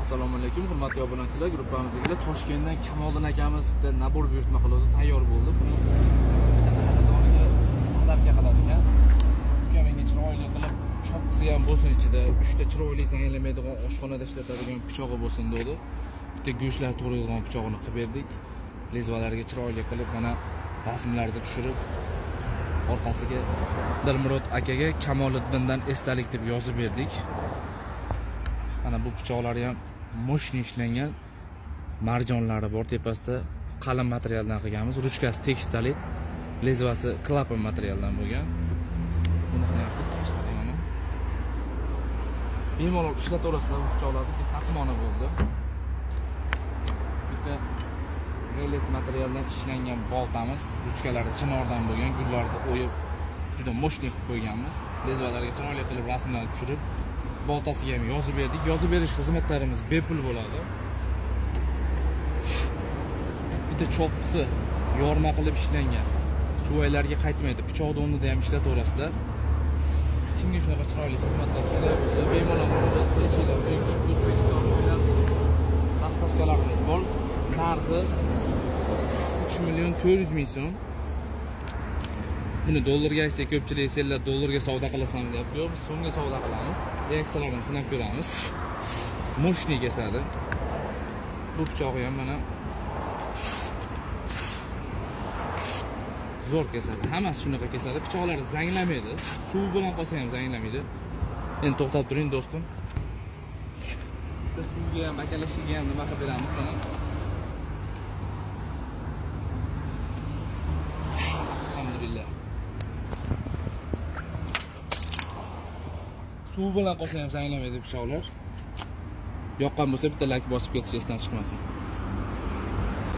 Assalomu alaykum, hurmatli obunachilar. Gruppamizga Toshkentdan Kamoliddin akamizdan nabor buyurtma qildi, tayyor bo'ldi. Buni xonadoniga qadamga qiladigan. Uka menga chiroyli qilib chopqisi ham bo'lsin ichida, 3 ta chiroyli zanglamaydigan oshxonada ishlatadigan pichog'i bo'lsin dedi. Bitta go'shtlar to'g'raydigan pichog'ini qilib berdik. Lezvalarga chiroyli qilib mana rasmlarni tushirib, orqasiga Dilmurod akaga Kamoliddindan esdalik deb yozib berdik. Mana bu pichoqlari ham moshni ishlangan, marjonlari bor, tepasida qalin materialdan qilganmiz. Ruchkasi tekstolit, lezvasi klapan materialdan bo'lgan. Bunisi ham xuddi ishladi mana. Bemalol ishlataverasizlar bu pichoqlarni, bitta taqmoni bo'ldi. Bitta reles materialdan ishlangan boltamiz, ruchkalari chinordan bo'lgan, gullarni o'yib juda moshni qilib qo'yganmiz. Lezvalarga chiroyli qilib rasmlarni tushirib, boltasiga ham yozib berdik. Yozib berish xizmatlarimiz bepul bo'ladi. Bitta cho'qqisi yorma qilib ishlangan. Suvaylarga qaytmaydi. Pichoqni o'rnida ham ishlataverasizlar. Kimga shunaqa chiroyli xizmatlar kerak bo'lsa, bemalol qilinglar. O'zbekiston bo'ylab dastavkalarimiz bor. Narxi 3.400.000 so'm. Buni dollarga aytsa ko'pchilik senlar dollarga savdo qilasan deb, yo'q, biz so'mga savdo qilamiz. Reaksiyalarni sinab ko'ramiz. Moshni kesadi. Bu pichog'i ham mana zo'r kesadi. Hammasi shunaqa kesadi. Pichoqlari zanglamaydi. Suv bilan qolsa ham zanglamaydi. Endi to'xtab turing do'stim. Biz suvga ham, bakalashiga ham nima qilib beramiz mana. Alhamdulillah. Suv bilan qolsa ham zanglamaydi pichoqlar. Yoqqan bo'lsa bitta like bosib ketish esdan chiqmasin.